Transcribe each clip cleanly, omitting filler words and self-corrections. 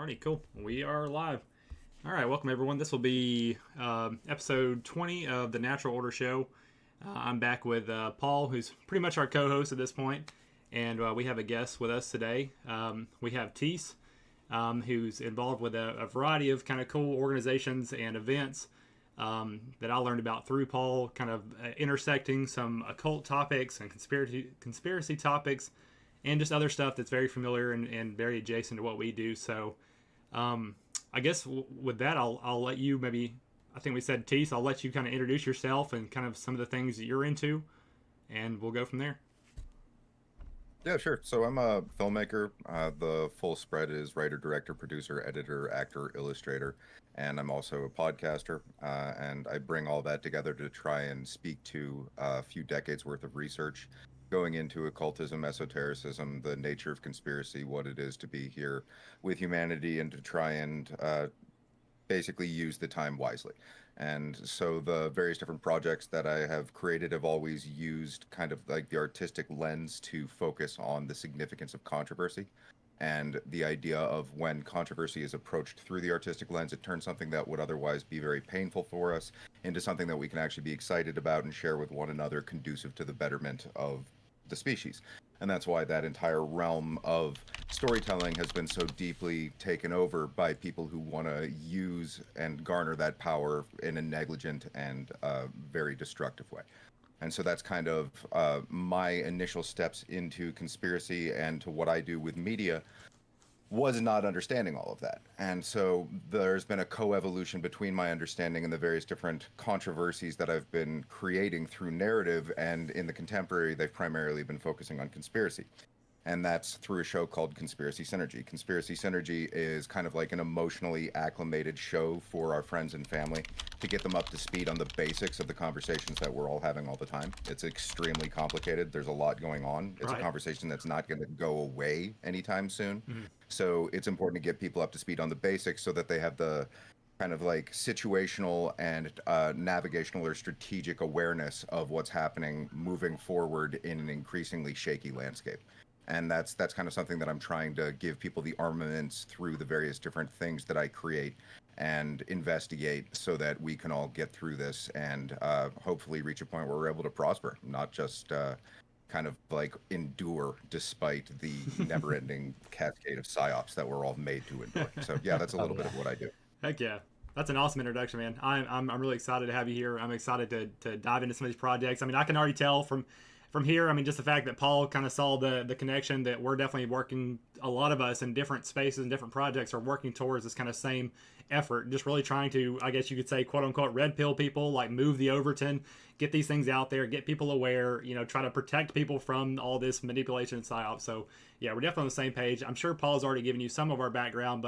Alrighty, cool. We are live. All right, welcome everyone. This will be episode 20 of the Natural Order Show. I'm back with Paul, who's pretty much our co-host at this point, and we have a guest with us today. We have Teace, who's involved with a variety of kind of cool organizations and events that I learned about through Paul, kind of intersecting some occult topics and conspiracy topics, and just other stuff that's very familiar and very adjacent to what we do. So I guess with that, I'll let you maybe, I think we said Teace, I'll let you kind of introduce yourself and kind of some of the things that you're into, and we'll go from there. Yeah, sure. So I'm a filmmaker. The full spread is writer, director, producer, editor, actor, illustrator, and I'm also a podcaster. And I bring all that together to try and speak to a few decades worth of research going into occultism, esotericism, the nature of conspiracy, what it is to be here with humanity, and to try and basically use the time wisely. And so the various different projects that I have created have always used kind of like the artistic lens to focus on the significance of controversy and the idea of when controversy is approached through the artistic lens, it turns something that would otherwise be very painful for us into something that we can actually be excited about and share with one another, conducive to the betterment of the species. And that's why that entire realm of storytelling has been so deeply taken over by people who want to use and garner that power in a negligent and very destructive way. And so that's kind of my initial steps into conspiracy and to what I do with media, was not understanding all of that. And so there's been a co-evolution between my understanding and the various different controversies that I've been creating through narrative, and in the contemporary, they've primarily been focusing on conspiracy. And that's through a show called Conspiracy Synergy. Conspiracy Synergy is kind of like an emotionally acclimated show for our friends and family to get them up to speed on the basics of the conversations that we're all having all the time. It's extremely complicated. There's a lot going on. It's a conversation that's not going to go away anytime soon. So it's important to get people up to speed on the basics so that they have the kind of like situational and navigational or strategic awareness of what's happening moving forward in an increasingly shaky landscape. And that's kind of something that I'm trying to give people the armaments through the various different things that I create and investigate so that we can all get through this and hopefully reach a point where we're able to prosper, not just kind of like endure despite the never-ending cascade of psyops that we're all made to endure. So yeah, that's a little bit of what I do. Heck yeah. That's an awesome introduction, man. I'm really excited to have you here. I'm excited to dive into some of these projects. I mean, I can already tell from here, I mean, just the fact that Paul kind of saw the connection, that we're definitely working, a lot of us in different spaces and different projects are working towards this kind of same effort, just really trying to, I guess you could say, quote unquote, red pill people, like move the Overton, get these things out there, get people aware, try to protect people from all this manipulation and psyop. So yeah, we're definitely on the same page. I'm sure Paul's already given you some of our background,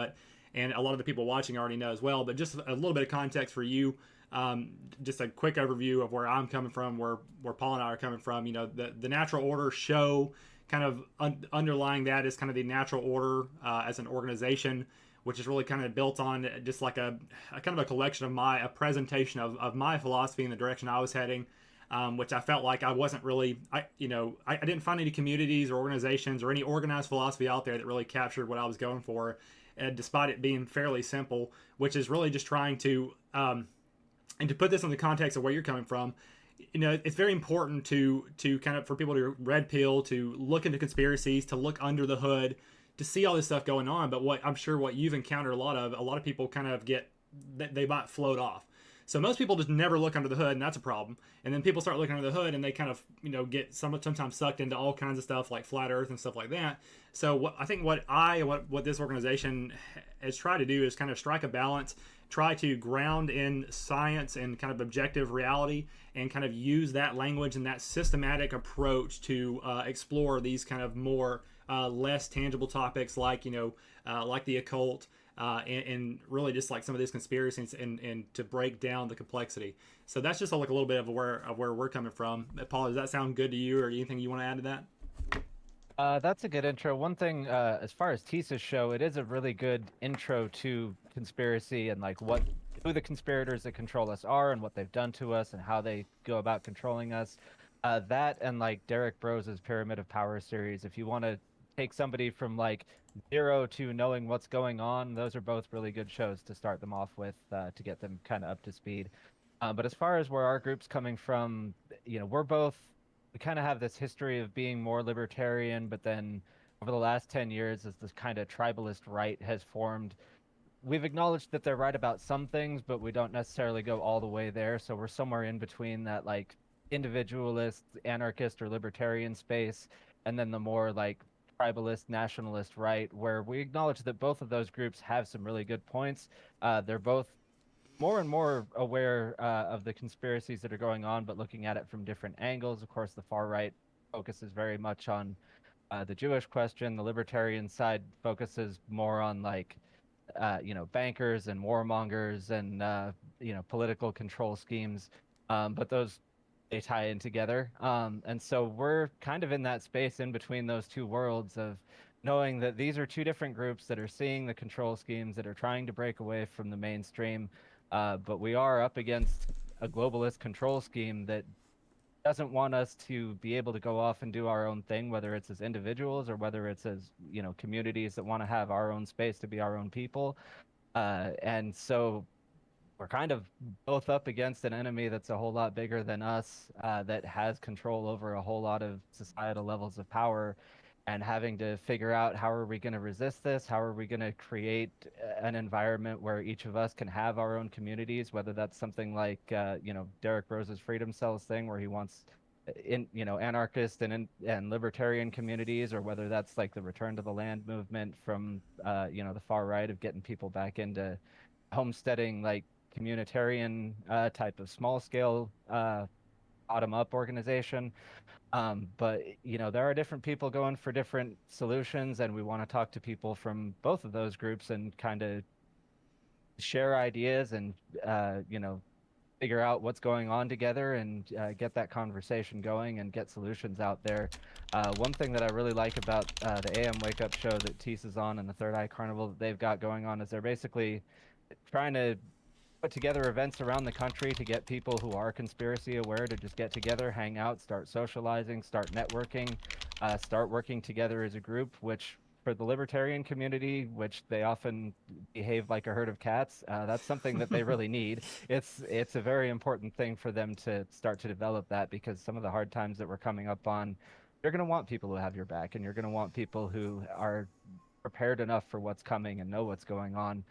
and a lot of the people watching already know as well, but just a little bit of context for you. Just a quick overview of where I'm coming from, where Paul and I are coming from. The Natural Order Show, kind of underlying that is kind of the Natural Order as an organization, which is really kind of built on just like a kind of a collection of a presentation of my philosophy and the direction I was heading, which I felt like I wasn't really, I didn't find any communities or organizations or any organized philosophy out there that really captured what I was going for, despite it being fairly simple, which is really just trying to, and to put this in the context of where you're coming from, it's very important to kind of, for people to red pill, to look into conspiracies, to look under the hood, to see all this stuff going on. But what I'm sure what you've encountered a lot of people kind of they might float off. So most people just never look under the hood, and that's a problem. And then people start looking under the hood, and they kind of, get sometimes sucked into all kinds of stuff like flat Earth and stuff like that. So I think what this organization has tried to do is kind of strike a balance, try to ground in science and kind of objective reality, and kind of use that language and that systematic approach to explore these kind of more less tangible topics like the occult. And really just like some of these conspiracies and to break down the complexity. So that's just like a little bit of where we're coming from. Paul, does that sound good to you, or anything you want to add to that? That's a good intro. One thing, as far as Teace's show, it is a really good intro to conspiracy and like who the conspirators that control us are and what they've done to us and how they go about controlling us. That and like Derek Brose's Pyramid of Power series, if you want to take somebody from like zero to knowing what's going on, those are both really good shows to start them off with to get them kind of up to speed. But as far as where our group's coming from, we kind of have this history of being more libertarian, but then over the last 10 years, as this kind of tribalist right has formed, we've acknowledged that they're right about some things, but we don't necessarily go all the way there. So we're somewhere in between that like individualist, anarchist, or libertarian space, and then the more like tribalist, nationalist right, where we acknowledge that both of those groups have some really good points. They're both more and more aware of the conspiracies that are going on, but looking at it from different angles. Of course, the far right focuses very much on the Jewish question. The libertarian side focuses more on like bankers and warmongers and political control schemes. But those they tie in together. And so we're kind of in that space in between those two worlds of knowing that these are two different groups that are seeing the control schemes that are trying to break away from the mainstream. But we are up against a globalist control scheme that doesn't want us to be able to go off and do our own thing, whether it's as individuals or whether it's as communities that want to have our own space to be our own people. And so we're kind of both up against an enemy that's a whole lot bigger than us, that has control over a whole lot of societal levels of power, and having to figure out how are we going to resist this? How are we going to create an environment where each of us can have our own communities, whether that's something like, Derek Rose's Freedom Cells thing, where he wants anarchist and libertarian communities, or whether that's like the return to the land movement from the far right of getting people back into homesteading, like communitarian type of small scale bottom up organization. But there are different people going for different solutions, and we want to talk to people from both of those groups and kind of share ideas and figure out what's going on together and get that conversation going and get solutions out there. One thing that I really like about the AM Wake Up show that Teace is on and the Third Eye Carnival that they've got going on is they're basically trying to put together events around the country to get people who are conspiracy aware to just get together, hang out, start socializing, start networking, start working together as a group, which for the libertarian community, which they often behave like a herd of cats, that's something that they really need. It's a very important thing for them to start to develop that, because some of the hard times that we're coming up on, you're going to want people who have your back, and you're going to want people who are prepared enough for what's coming and know what's going on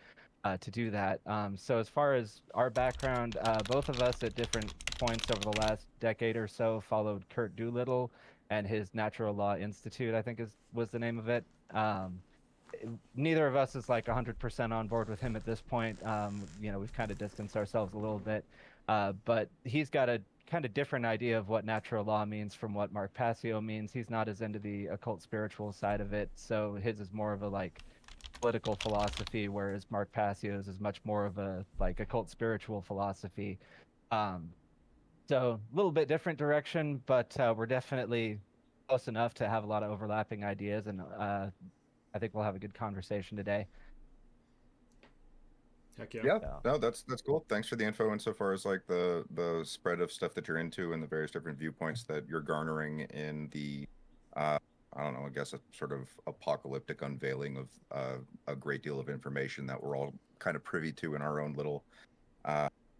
to do that. So as far as our background, both of us at different points over the last decade or so followed Kurt Doolittle and his Natural Law Institute, I think was the name of it. Neither of us is like 100% on board with him at this point. We've kind of distanced ourselves a little bit, but he's got a kind of different idea of what natural law means from what Mark Passio means. He's not as into the occult spiritual side of it, so his is more of a like political philosophy, whereas Mark Passio's is much more of a like occult spiritual philosophy. Um, so a little bit different direction, but we're definitely close enough to have a lot of overlapping ideas, and I think we'll have a good conversation today. Heck yeah. Yeah, no, that's cool. Thanks for the info insofar as like the spread of stuff that you're into and the various different viewpoints that you're garnering in the I don't know, I guess a sort of apocalyptic unveiling of a great deal of information that we're all kind of privy to in our own little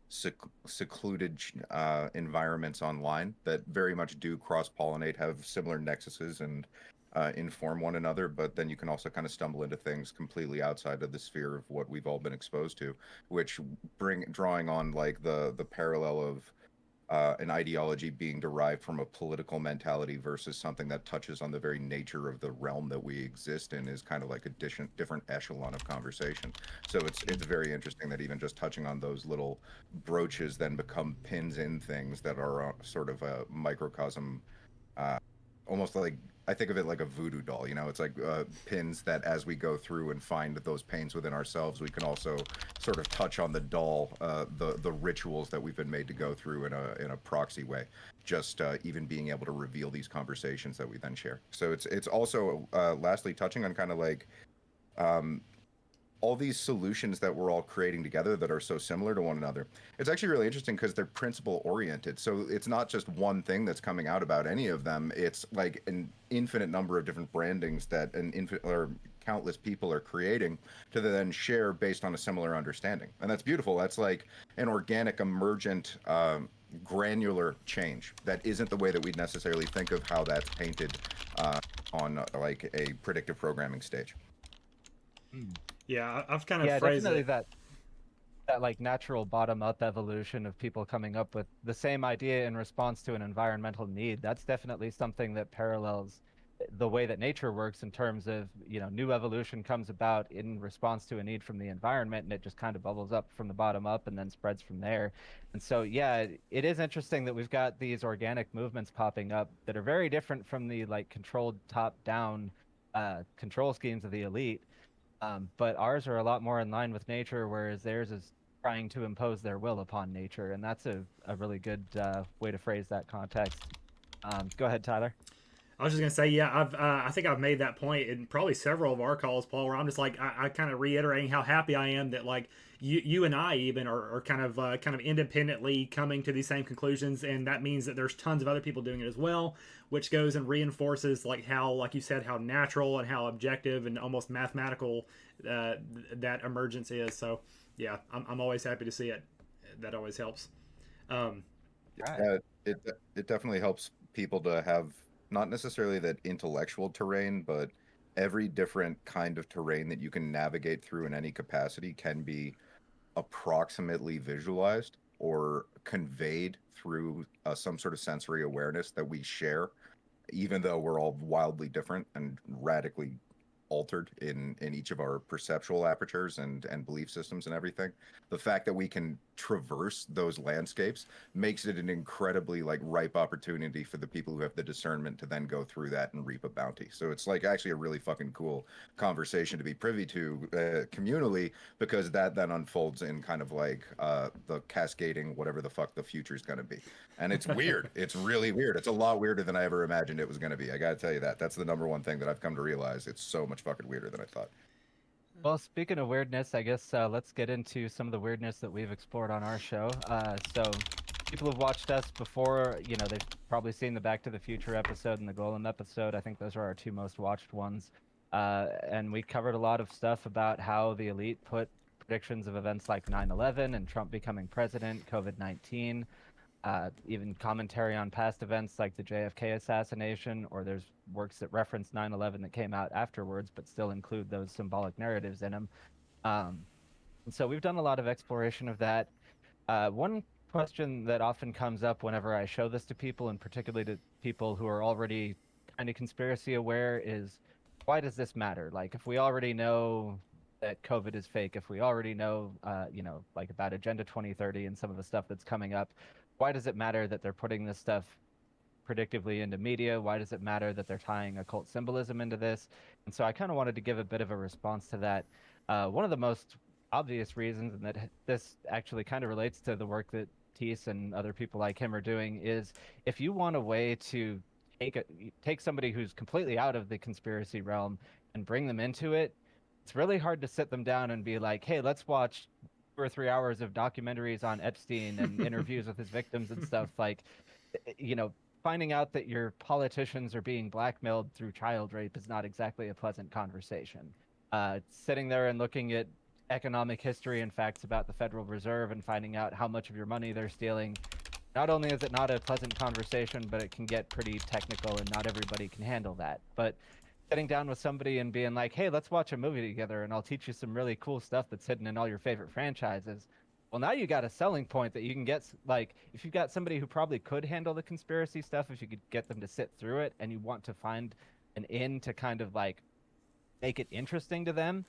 secluded environments online that very much do cross-pollinate, have similar nexuses, and inform one another. But then you can also kind of stumble into things completely outside of the sphere of what we've all been exposed to, which drawing on like the parallel of an ideology being derived from a political mentality versus something that touches on the very nature of the realm that we exist in is kind of like a different echelon of conversation. So it's very interesting that even just touching on those little broaches then become pins in things that are sort of a microcosm, almost like I think of it like a voodoo doll. It's like pins that as we go through and find those pains within ourselves, we can also sort of touch on the doll, the rituals that we've been made to go through in a proxy way. Just even being able to reveal these conversations that we then share. So it's also lastly touching on kind of like all these solutions that we're all creating together that are so similar to one another. It's actually really interesting because they're principle oriented. So it's not just one thing that's coming out about any of them. It's like an infinite number of different brandings that countless people are creating to then share based on a similar understanding. And that's beautiful. That's like an organic, emergent, granular change that isn't the way that we'd necessarily think of how that's painted on like a predictive programming stage. Yeah, I've kind of Yeah, phrased definitely it. that like natural bottom-up evolution of people coming up with the same idea in response to an environmental need. That's definitely something that parallels the way that nature works in terms of, new evolution comes about in response to a need from the environment, and it just kind of bubbles up from the bottom up and then spreads from there. And so, yeah, it is interesting that we've got these organic movements popping up that are very different from the like controlled top-down control schemes of the elite. But ours are a lot more in line with nature, whereas theirs is trying to impose their will upon nature. And that's a really good way to phrase that context. Go ahead, Tyler. I was just gonna say, yeah, I think I've made that point in probably several of our calls, Paul, where I'm just like, I kind of reiterating how happy I am that like you and I even are kind of independently coming to these same conclusions, and that means that there's tons of other people doing it as well, which goes and reinforces like how, like you said, how natural and how objective and almost mathematical that emergence is. So yeah, I'm always happy to see it. That always helps. Um, All right. It definitely helps people to have not necessarily that intellectual terrain, but every different kind of terrain that you can navigate through in any capacity can be approximately visualized or conveyed through some sort of sensory awareness that we share, even though we're all wildly different and radically altered in each of our perceptual apertures and belief systems and everything. The fact that we can traverse those landscapes makes it an incredibly like ripe opportunity for the people who have the discernment to then go through that and reap a bounty. So it's like actually a really fucking cool conversation to be privy to communally, because that then unfolds in kind of like the cascading whatever the fuck the future is going to be. And it's weird. It's really weird. It's a lot weirder than I ever imagined it was going to be. I got to tell you that. That's the number one thing that I've come to realize. It's so much fucking weirder than I thought. Well, speaking of weirdness, I guess let's get into some of the weirdness that we've explored on our show. So, people have watched us before, they've probably seen the Back to the Future episode and the Golem episode. I think those are our two most watched ones. And we covered a lot of stuff about how the elite put predictions of events like 9/11 and Trump becoming president, COVID-19, even commentary on past events like the JFK assassination, or there's works that reference 9/11 that came out afterwards but still include those symbolic narratives in them. And so we've done a lot of exploration of that. One question that often comes up whenever I show this to people, and particularly to people who are already kind of conspiracy aware, is why does this matter? Like, if we already know that COVID is fake, if we already know, like about Agenda 2030 and some of the stuff that's coming up, why does it matter that they're putting this stuff predictively into media? Why does it matter that they're tying occult symbolism into this? And so I kind of wanted to give a bit of a response to that. One of the most obvious reasons, and that this actually kind of relates to the work that Teace and other people like him are doing, is if you want a way to take somebody who's completely out of the conspiracy realm and bring them into it, it's really hard to sit them down and be like, hey, let's watch 2 or 3 hours of documentaries on Epstein and interviews with his victims and stuff. Like, finding out that your politicians are being blackmailed through child rape is not exactly a pleasant conversation. Sitting there and looking at economic history and facts about the Federal Reserve and finding out how much of your money they're stealing, not only is it not a pleasant conversation, but it can get pretty technical, and not everybody can handle that. But sitting down with somebody and being like, hey, let's watch a movie together and I'll teach you some really cool stuff that's hidden in all your favorite franchises. Well, now you got a selling point that you can get. Like, if you've got somebody who probably could handle the conspiracy stuff, if you could get them to sit through it and you want to find an in to kind of like make it interesting to them.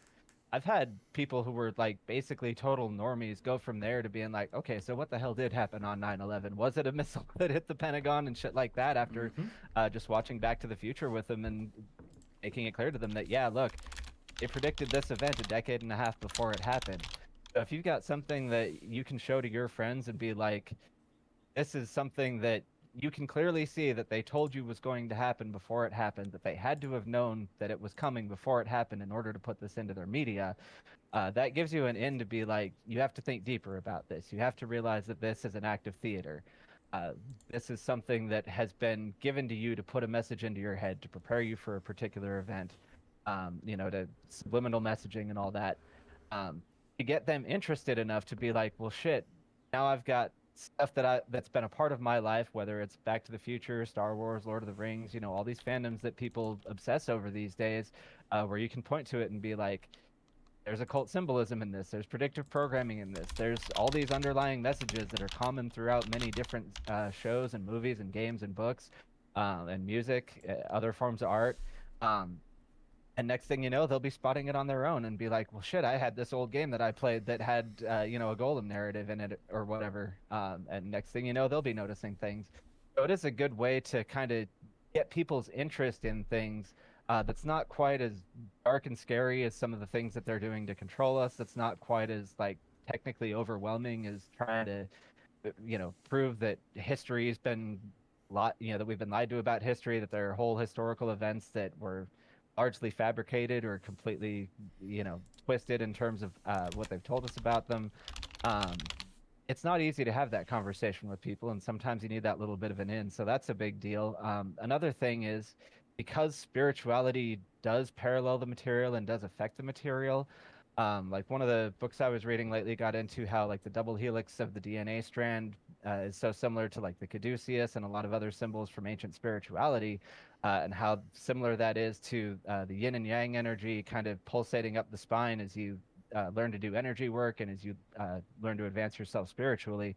I've had people who were like basically total normies go from there to being like, okay, so what the hell did happen on 9/11? Was it a missile that hit the Pentagon and shit like that, after just watching Back to the Future with them and making it clear to them that, yeah, look, they predicted this event a decade and a half before it happened. So if you've got something that you can show to your friends and be like, this is something that you can clearly see that they told you was going to happen before it happened, that they had to have known that it was coming before it happened in order to put this into their media, that gives you an in to be like, you have to think deeper about this. You have to realize that this is an act of theater. This is something that has been given to you to put a message into your head to prepare you for a particular event. to subliminal messaging and all that, to get them interested enough to be like, well, shit, now I've got stuff that's been a part of my life, whether it's Back to the Future, Star Wars, Lord of the Rings, all these fandoms that people obsess over these days, where you can point to it and be like, there's occult symbolism in this. There's predictive programming in this. There's all these underlying messages that are common throughout many different shows and movies and games and books, and music, other forms of art. And next thing you know, they'll be spotting it on their own and be like, well, shit, I had this old game that I played that had, a golem narrative in it or whatever. And next thing you know, they'll be noticing things. So it is a good way to kind of get people's interest in things that's not quite as dark and scary as some of the things that they're doing to control us. That's not quite as like technically overwhelming as trying to, prove that history has been that we've been lied to about history, that there are whole historical events that were largely fabricated or completely, twisted in terms of what they've told us about them. Um, it's not easy to have that conversation with people, and sometimes you need that little bit of an in. So that's a big deal. Another thing is because spirituality does parallel the material and does affect the material. Like one of the books I was reading lately got into how like the double helix of the DNA strand is so similar to like the caduceus and a lot of other symbols from ancient spirituality, and how similar that is to the yin and yang energy kind of pulsating up the spine as you learn to do energy work and as you learn to advance yourself spiritually.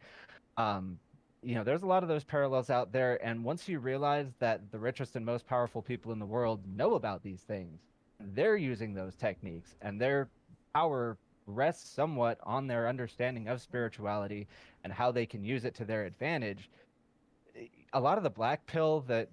Um, there's a lot of those parallels out there. And once you realize that the richest and most powerful people in the world know about these things, they're using those techniques, and their power rests somewhat on their understanding of spirituality and how they can use it to their advantage. A lot of the black pill that,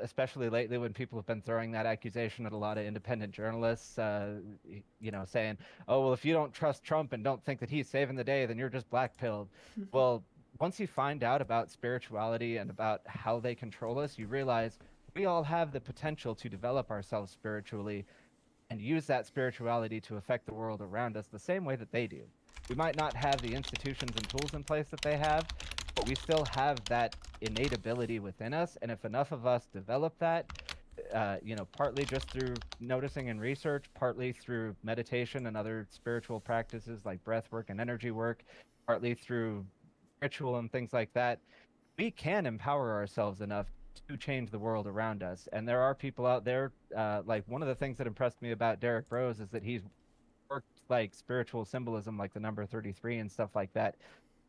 especially lately when people have been throwing that accusation at a lot of independent journalists, saying, oh, well, if you don't trust Trump and don't think that he's saving the day, then you're just black pilled. Well, once you find out about spirituality and about how they control us, you realize we all have the potential to develop ourselves spiritually and use that spirituality to affect the world around us the same way that they do. We might not have the institutions and tools in place that they have, but we still have that innate ability within us. And if enough of us develop that, partly just through noticing and research, partly through meditation and other spiritual practices like breath work and energy work, partly through ritual and things like that, we can empower ourselves enough to change the world around us. And there are people out there, like one of the things that impressed me about Derek Rose is that he's worked like spiritual symbolism, like the number 33 and stuff like that,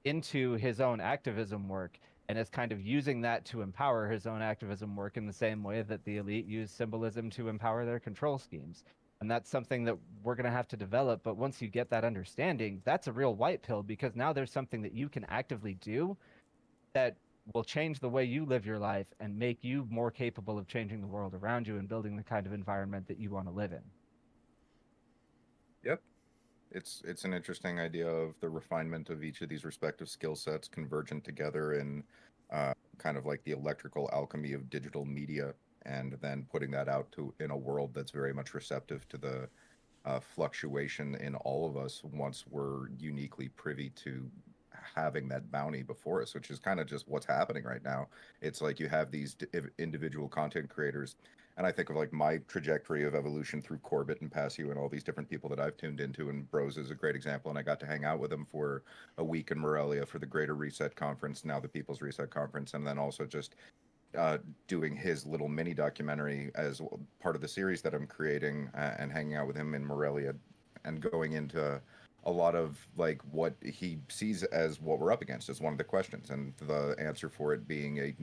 into his own activism work, and is kind of using that to empower his own activism work in the same way that the elite use symbolism to empower their control schemes. And that's something that we're going to have to develop. But once you get that understanding, that's a real white pill, because now there's something that you can actively do that will change the way you live your life and make you more capable of changing the world around you and building the kind of environment that you want to live in. Yep. It's an interesting idea of the refinement of each of these respective skill sets convergent together in kind of like the electrical alchemy of digital media, and then putting that out to in a world that's very much receptive to the fluctuation in all of us once we're uniquely privy to having that bounty before us, which is kind of just what's happening right now. It's like you have these individual content creators, and I think of like my trajectory of evolution through Corbett and Passio and all these different people that I've tuned into, and Bros is a great example. And I got to hang out with him for a week in Morelia for the Greater Reset Conference, now the People's Reset Conference, and then also just doing his little mini documentary as part of the series that I'm creating, and hanging out with him in Morelia and going into a lot of like what he sees as what we're up against as one of the questions, and the answer for it being a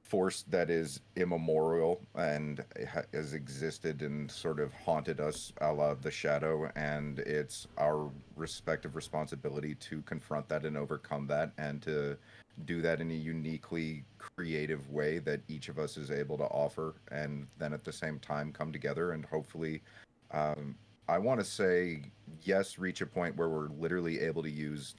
force that is immemorial and has existed and sort of haunted us a la the shadow, and it's our respective responsibility to confront that and overcome that, and to do that in a uniquely creative way that each of us is able to offer, and then at the same time come together and hopefully, I want to say, yes, reach a point where we're literally able to use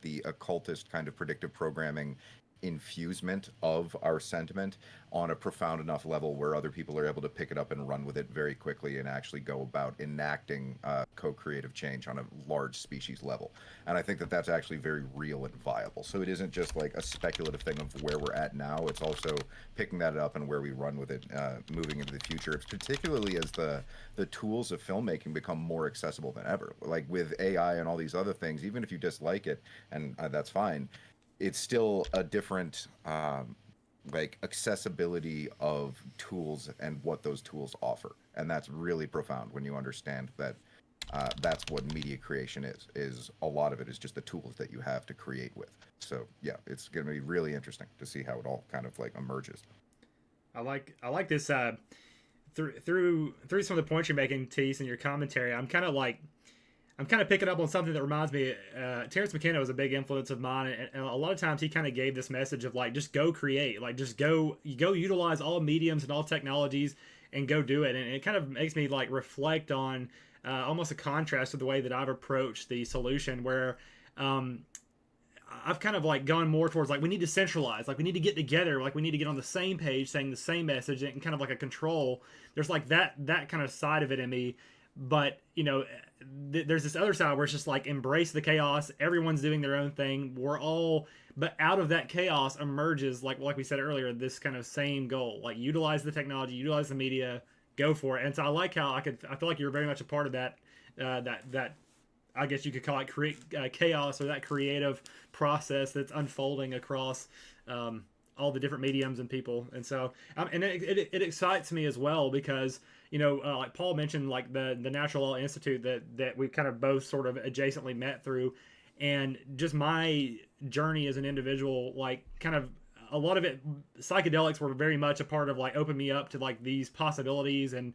the occultist kind of predictive programming infusement of our sentiment on a profound enough level where other people are able to pick it up and run with it very quickly and actually go about enacting co-creative change on a large species level. And I think that that's actually very real and viable. So it isn't just like a speculative thing of where we're at now. It's also picking that up and where we run with it moving into the future. It's particularly as the tools of filmmaking become more accessible than ever. Like with AI and all these other things, even if you dislike it, and that's fine, it's still a different like accessibility of tools and what those tools offer, and that's really profound when you understand that that's what media creation is a lot of it is just the tools that you have to create with. So yeah, it's going to be really interesting to see how it all kind of like emerges. I like this through some of the points you're making, Teace, and your commentary. I'm kind of picking up on something that reminds me. Terrence McKenna was a big influence of mine, and a lot of times he kind of gave this message of like, just go create, like just go utilize all mediums and all technologies and go do it. And it kind of makes me like reflect on almost a contrast to the way that I've approached the solution, where I've kind of like gone more towards like, we need to centralize, like we need to get together, like we need to get on the same page saying the same message, and kind of like a control. There's like that kind of side of it in me. But there's this other side where it's just like, embrace the chaos, everyone's doing their own thing, but out of that chaos emerges, like we said earlier, this kind of same goal, like utilize the technology, utilize the media, go for it. And so I like how I feel like you're very much a part of that that I guess you could call it chaos, or that creative process that's unfolding across all the different mediums and people. And so and it excites me as well, because like Paul mentioned, like the Natural Law Institute that we've kind of both sort of adjacently met through, and just my journey as an individual, like kind of a lot of it, psychedelics were very much a part of like open me up to like these possibilities and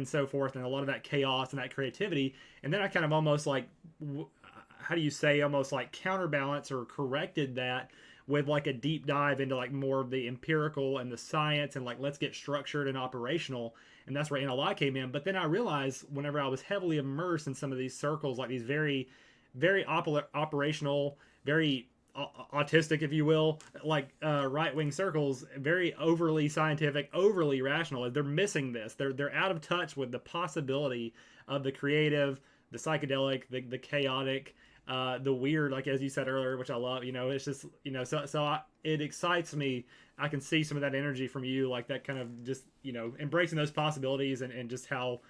so forth, and a lot of that chaos and that creativity. And then I kind of almost like, how do you say, almost like counterbalance or corrected that with like a deep dive into like more of the empirical and the science, and like, let's get structured and operational. And that's where NLI came in. But then I realized, whenever I was heavily immersed in some of these circles, like these very, very operational, very autistic, if you will, like right-wing circles, very overly scientific, overly rational, they're missing this. They're out of touch with the possibility of the creative, the psychedelic, the chaotic, the weird, like as you said earlier, which I love. It's just it excites me. I can see some of that energy from you, like that kind of just embracing those possibilities and just how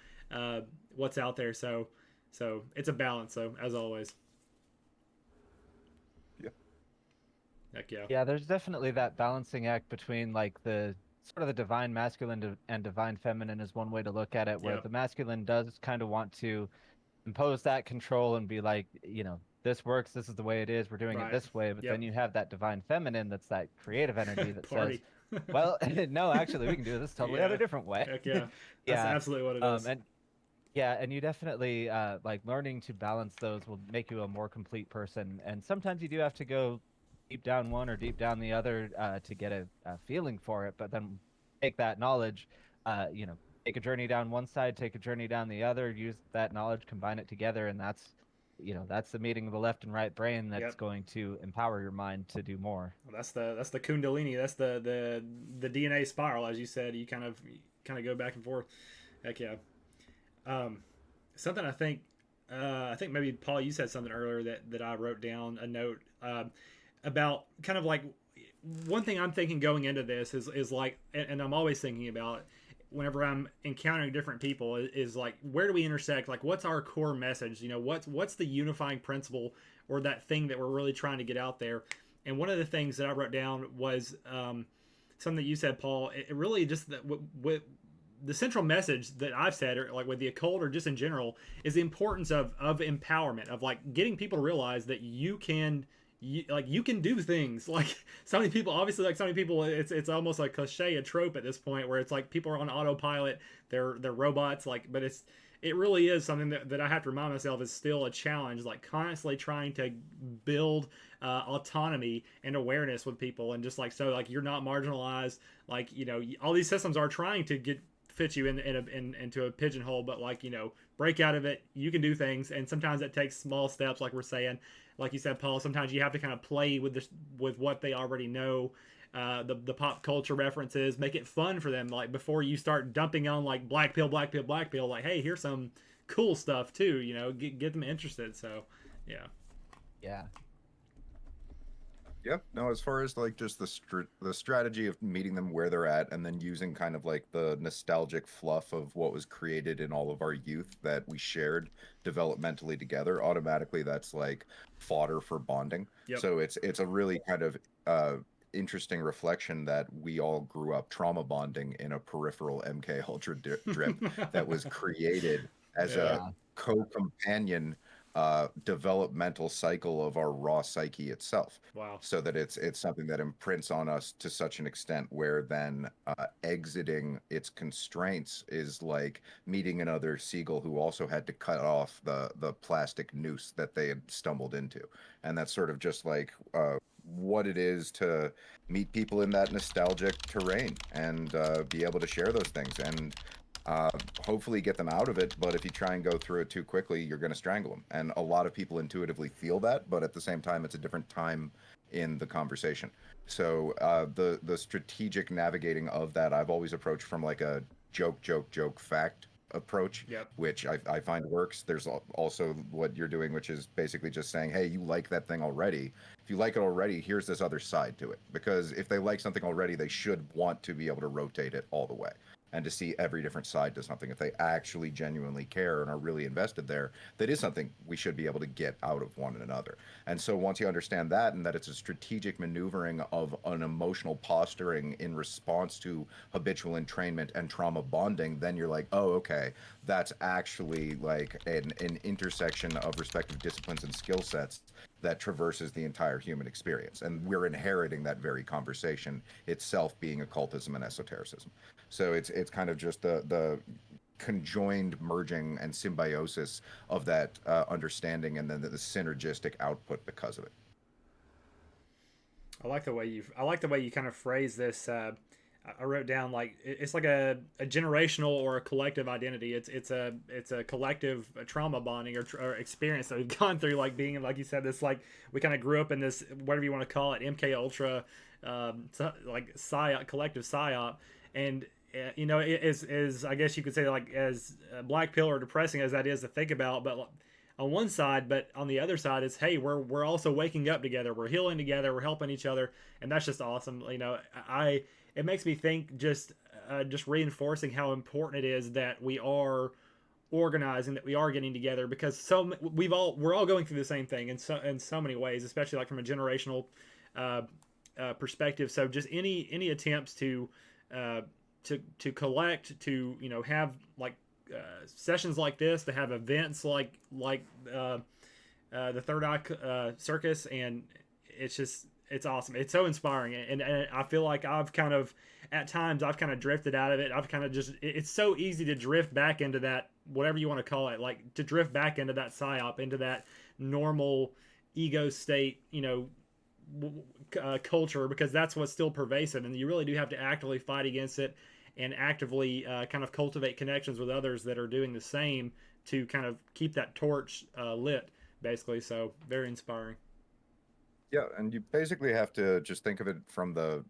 what's out there. So it's a balance. So as always. Heck yeah. Yeah, there's definitely that balancing act between like the sort of the divine masculine and divine feminine is one way to look at it, where the masculine does kind of want to impose that control and be like, this works, this is the way it is, we're doing it this way. But then you have that divine feminine that's that creative energy that says, well, no, actually, we can do this totally other different way. Heck yeah. That's absolutely what it is. And you definitely like learning to balance those will make you a more complete person. And sometimes you do have to go deep down one or deep down the other to get a feeling for it, but then take that knowledge, take a journey down one side, take a journey down the other, use that knowledge, combine it together, and that's the meeting of the left and right brain that's going to empower your mind to do more. Well, that's the Kundalini, that's the DNA spiral, as you said. You kind of go back and forth. Heck yeah. Something I think maybe Paul, you said something earlier that I wrote down a note about, kind of like, one thing I'm thinking going into this is like, and I'm always thinking about whenever I'm encountering different people, is like, where do we intersect? Like, what's our core message? What's the unifying principle, or that thing that we're really trying to get out there? And one of the things that I wrote down was something that you said, Paul. It really just that with the central message that I've said, or like with the occult or just in general, is the importance of empowerment, of like getting people to realize that you can do things. Like so many people, it's almost like cliche, a trope at this point, where it's like people are on autopilot, they're robots, like, but it really is something that I have to remind myself is still a challenge, like constantly trying to build autonomy and awareness with people, and just like, so like you're not marginalized, like all these systems are trying to fit you into a pigeonhole, but like break out of it. You can do things, and sometimes it takes small steps, like we're saying, like you said, Paul. Sometimes you have to kind of play with this, with what they already know. The pop culture references, make it fun for them. Like before you start dumping on like black pill, black pill, black pill. Like, hey, here's some cool stuff too. You know, get them interested. So, yeah. Yeah. Yep. No, as far as like just the strategy of meeting them where they're at and then using kind of like the nostalgic fluff of what was created in all of our youth that we shared developmentally together, automatically that's like fodder for bonding. Yep. So it's a really kind of interesting reflection that we all grew up trauma bonding in a peripheral MK Ultra drip that was created as Yeah. a co-companion developmental cycle of our raw psyche itself, Wow. so that it's something that imprints on us to such an extent where then exiting its constraints is like meeting another seagull who also had to cut off the plastic noose that they had stumbled into. And that's sort of just like what it is to meet people in that nostalgic terrain and be able to share those things and hopefully get them out of it. But if you try and go through it too quickly, you're going to strangle them. And a lot of people intuitively feel that, but at the same time, it's a different time in the conversation. So the strategic navigating of that, I've always approached from like a joke fact approach, Yep. which I find works. There's also what you're doing, which is basically just saying, hey, you like that thing already. If you like it already, here's this other side to it. Because if they like something already, they should want to be able to rotate it all the way and to see every different side to something. If they actually genuinely care and are really invested there, that is something we should be able to get out of one another. And so once you understand that, and that it's a strategic maneuvering of an emotional posturing in response to habitual entrainment and trauma bonding, then you're like, oh, okay, that's actually like an intersection of respective disciplines and skill sets that traverses the entire human experience. And we're inheriting that very conversation itself being occultism and esotericism. So it's kind of just the conjoined merging and symbiosis of that understanding, and then the synergistic output because of it. I like the way you kind of phrase this. I wrote down like it's like a generational or a collective identity. It's a collective trauma bonding or experience that we've gone through, like being, like you said, this, like we kind of grew up in this, whatever you want to call it, MK Ultra, like psyop, collective psyop. And you know, it is, I guess you could say, like, as black pill or depressing as that is to think about, but on one side, but on the other side is, hey, we're also waking up together, we're healing together, we're helping each other, and that's just awesome. You know, it makes me think, just reinforcing how important it is that we are organizing, that we are getting together, because we're all going through the same thing in so many ways, especially like from a generational perspective. So just any attempts to collect, to, you know, have like sessions like this, to have events like the Third Eye Circus, and it's awesome. It's so inspiring, and I feel like I've kind of, at times, I've kind of drifted out of it. I've kind of just, it's so easy to drift back into that, whatever you want to call it, like to drift back into that psyop, into that normal ego state, you know, culture, because that's what's still pervasive, and you really do have to actively fight against it and actively kind of cultivate connections with others that are doing the same to kind of keep that torch lit, basically. So very inspiring. Yeah, and you basically have to just think of it from the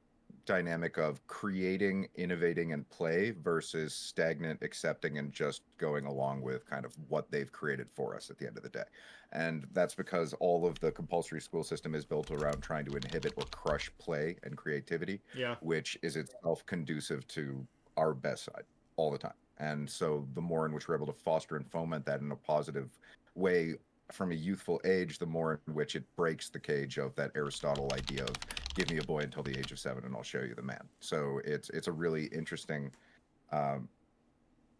dynamic of creating, innovating, and play versus stagnant accepting and just going along with kind of what they've created for us at the end of the day. And that's because all of the compulsory school system is built around trying to inhibit or crush play and creativity, Yeah. which is itself conducive to our best side all the time. And so the more in which we're able to foster and foment that in a positive way from a youthful age, the more in which it breaks the cage of that Aristotle idea of give me a boy until the age of 7 and I'll show you the man. So it's a really interesting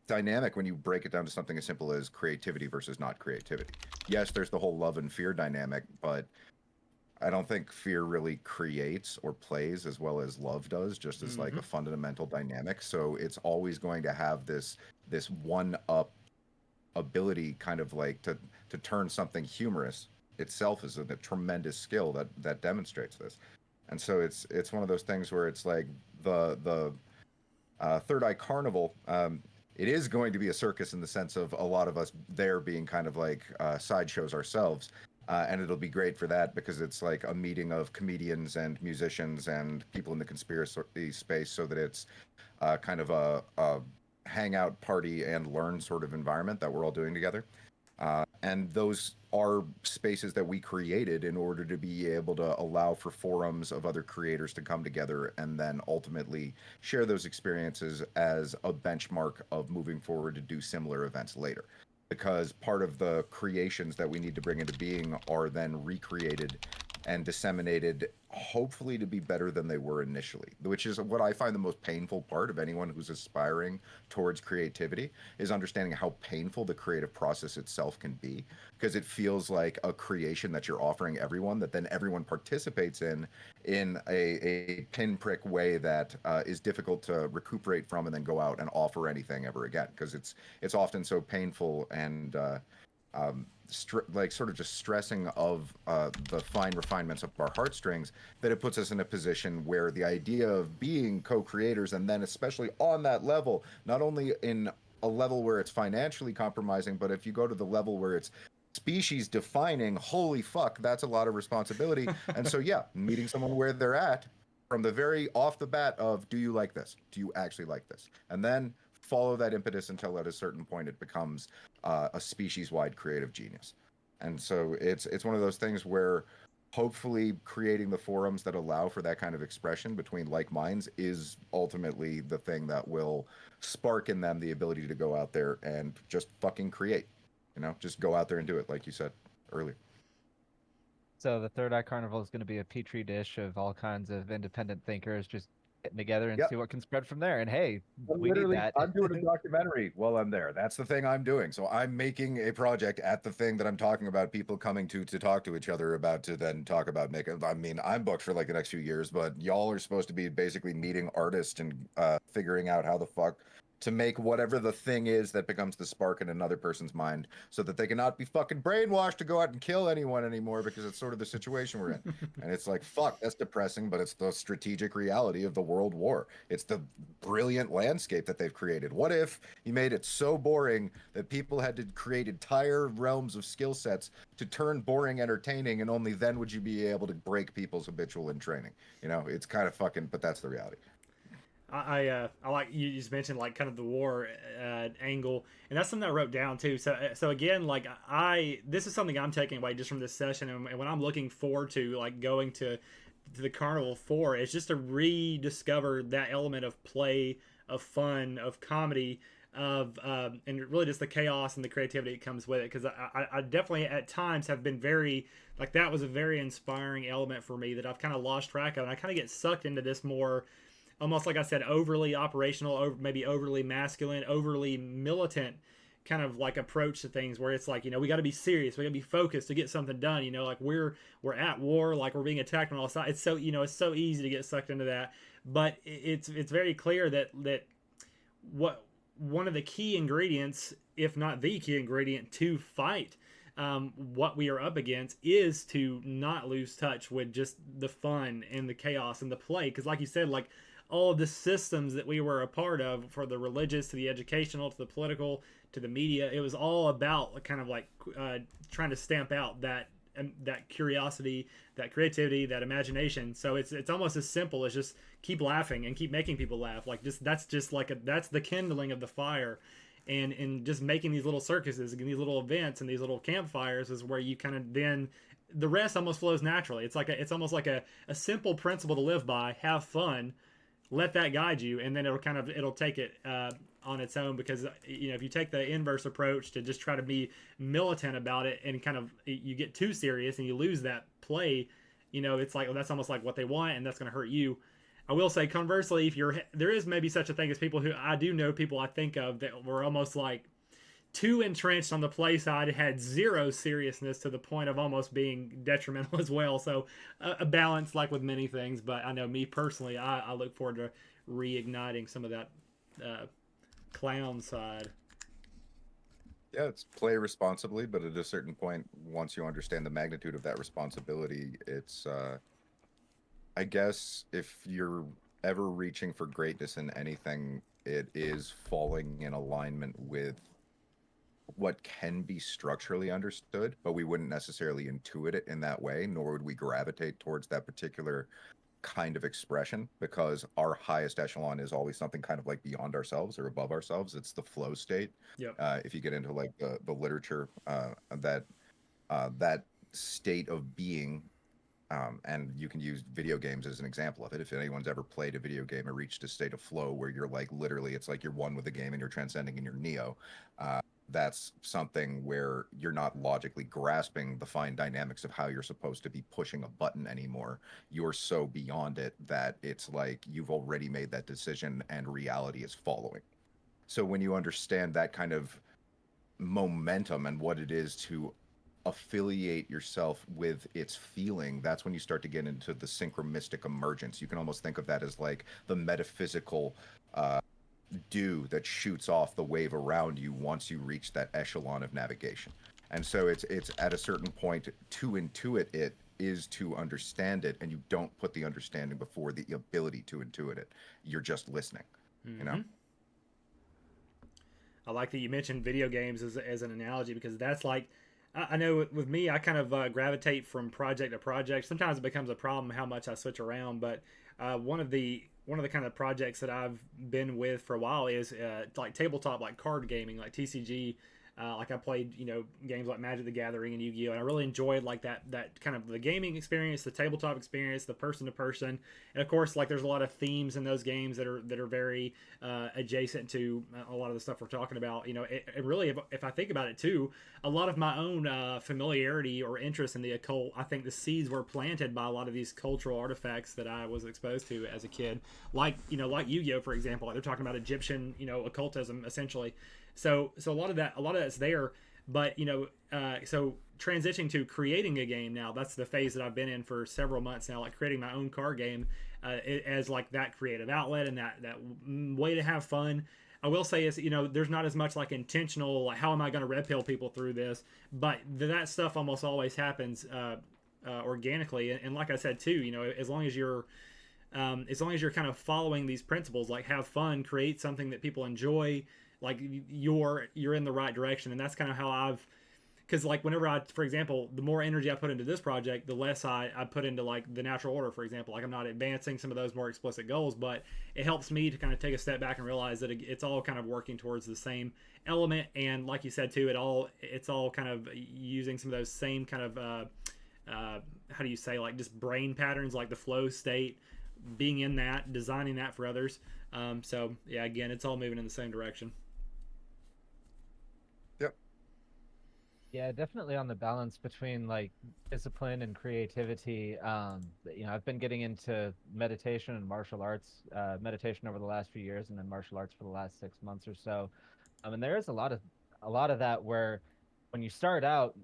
dynamic when you break it down to something as simple as creativity versus not creativity. Yes, there's the whole love and fear dynamic, but I don't think fear really creates or plays as well as love does, just as like a fundamental dynamic. So it's always going to have this one up ability, kind of like to turn something humorous itself is a tremendous skill that demonstrates this. And so it's one of those things where it's like the Third Eye Carnival it is going to be a circus in the sense of a lot of us there being kind of like sideshows ourselves. And it'll be great for that because it's like a meeting of comedians and musicians and people in the conspiracy space, so that it's kind of a hangout party and learn sort of environment that we're all doing together. And those are spaces that we created in order to be able to allow for forums of other creators to come together and then ultimately share those experiences as a benchmark of moving forward to do similar events later. Because part of the creations that we need to bring into being are then recreated and disseminated, hopefully to be better than they were initially, which is what I find the most painful part of anyone who's aspiring towards creativity, is understanding how painful the creative process itself can be, because it feels like a creation that you're offering everyone, that then everyone participates in a pinprick way that is difficult to recuperate from and then go out and offer anything ever again, because it's often so painful and like sort of just stressing of the fine refinements of our heartstrings, that it puts us in a position where the idea of being co-creators, and then especially on that level, not only in a level where it's financially compromising, but if you go to the level where it's species defining, holy fuck, that's a lot of responsibility. And so yeah, meeting someone where they're at from the very off the bat of, do you like this? Do you actually like this? And then follow that impetus until at a certain point it becomes a species-wide creative genius. And so it's one of those things where hopefully creating the forums that allow for that kind of expression between like minds is ultimately the thing that will spark in them the ability to go out there and just fucking create. Just go out there and do it, like you said earlier. So the third Eye Carnival is going to be a petri dish of all kinds of independent thinkers just getting together and see what can spread from there. And hey, we need that. I'm doing a documentary while I'm there. That's the thing I'm doing. So I'm making a project at the thing that I'm talking about, people coming to talk to each other about, to then talk about making. I mean, I'm booked for like the next few years, but y'all are supposed to be basically meeting artists and figuring out how the fuck to make whatever the thing is that becomes the spark in another person's mind, so that they cannot be fucking brainwashed to go out and kill anyone anymore, because it's sort of the situation we're in. And it's like, fuck, that's depressing, but it's the strategic reality of the world war. It's the brilliant landscape that they've created. What if you made it so boring that people had to create entire realms of skill sets to turn boring entertaining, and only then would you be able to break people's habitual in training? It's kind of fucking, but that's the reality. I like you just mentioned, like, kind of the war angle, and that's something I wrote down too. So again, like, this is something I'm taking away just from this session, and what I'm looking forward to, like, going to the carnival for, is just to rediscover that element of play, of fun, of comedy, of and really just the chaos and the creativity that comes with it. Because I definitely at times have been very, like, that was a very inspiring element for me that I've kind of lost track of, and I kind of get sucked into this more, almost like I said, overly operational, maybe overly masculine, overly militant kind of like approach to things, where it's like, we got to be serious, we got to be focused to get something done. Like we're at war, like we're being attacked on all sides. It's so it's so easy to get sucked into that. But it's very clear that what one of the key ingredients, if not the key ingredient, to fight what we are up against, is to not lose touch with just the fun and the chaos and the play. Because like you said, like, all of the systems that we were a part of, for the religious to the educational to the political to the media, it was all about kind of like trying to stamp out that curiosity, that creativity, that imagination. So it's almost as simple as just keep laughing and keep making people laugh. Like, that's the kindling of the fire. And just making these little circuses and these little events and these little campfires is where you kind of, then the rest almost flows naturally. It's almost like a simple principle to live by. Have fun, let that guide you, and then it'll take it on its own. Because if you take the inverse approach to just try to be militant about it, and kind of you get too serious and you lose that play, it's like, well, that's almost like what they want, and that's going to hurt you. I will say, conversely, there is maybe such a thing as people who, I do know people I think of that were almost like too entrenched on the play side, had zero seriousness to the point of almost being detrimental as well. So a balance, like with many things. But I know, me personally, I look forward to reigniting some of that clown side. Yeah, it's play responsibly, but at a certain point, once you understand the magnitude of that responsibility, it's I guess if you're ever reaching for greatness in anything, it is falling in alignment with what can be structurally understood, but we wouldn't necessarily intuit it in that way, nor would we gravitate towards that particular kind of expression, because our highest echelon is always something kind of like beyond ourselves or above ourselves. It's the flow state. Yep. If you get into like the literature, that that state of being, and you can use video games as an example of it. If anyone's ever played a video game or reached a state of flow where you're like literally, it's like you're one with the game and you're transcending and you're Neo. That's something where you're not logically grasping the fine dynamics of how you're supposed to be pushing a button anymore. You're so beyond it that it's like you've already made that decision and reality is following. So when you understand that kind of momentum and what it is to affiliate yourself with its feeling, that's when you start to get into the synchromistic emergence. You can almost think of that as like the metaphysical dew that shoots off the wave around you once you reach that echelon of navigation. And so it's at a certain point, to intuit it is to understand it, and you don't put the understanding before the ability to intuit it. You're just listening, you know? I like that you mentioned video games as an analogy, because that's like, I know with me, I kind of gravitate from project to project. Sometimes it becomes a problem how much I switch around, but one of the kind of projects that I've been with for a while is like tabletop, like card gaming, like TCG. Like I played, games like Magic the Gathering and Yu-Gi-Oh, and I really enjoyed like that kind of the gaming experience, the tabletop experience, the person to person, and of course, like there's a lot of themes in those games that are very adjacent to a lot of the stuff we're talking about. It really, if I think about it too, a lot of my own familiarity or interest in the occult, I think the seeds were planted by a lot of these cultural artifacts that I was exposed to as a kid, like Yu-Gi-Oh, for example. Like they're talking about Egyptian, occultism essentially. So a lot of that's there, but so transitioning to creating a game now, that's the phase that I've been in for several months now, like creating my own card game as like that creative outlet and that way to have fun. I will say is, there's not as much like intentional, like how am I going to red pill people through this, but that stuff almost always happens organically, and like I said too, as long as you're kind of following these principles, like have fun, create something that people enjoy, like you're in the right direction. And that's kind of how because like whenever for example, the more energy I put into this project, the less I put into like the natural order, for example. Like I'm not advancing some of those more explicit goals, but it helps me to kind of take a step back and realize that it's all kind of working towards the same element. And like you said too, it's all kind of using some of those same kind of how do you say, like just brain patterns, like the flow state, being in that, designing that for others. So yeah, again, it's all moving in the same direction. Yep. Yeah, definitely on the balance between like discipline and creativity. I've been getting into meditation and martial arts, meditation over the last few years, and then martial arts for the last 6 months or so. And there is a lot of that where when you start out,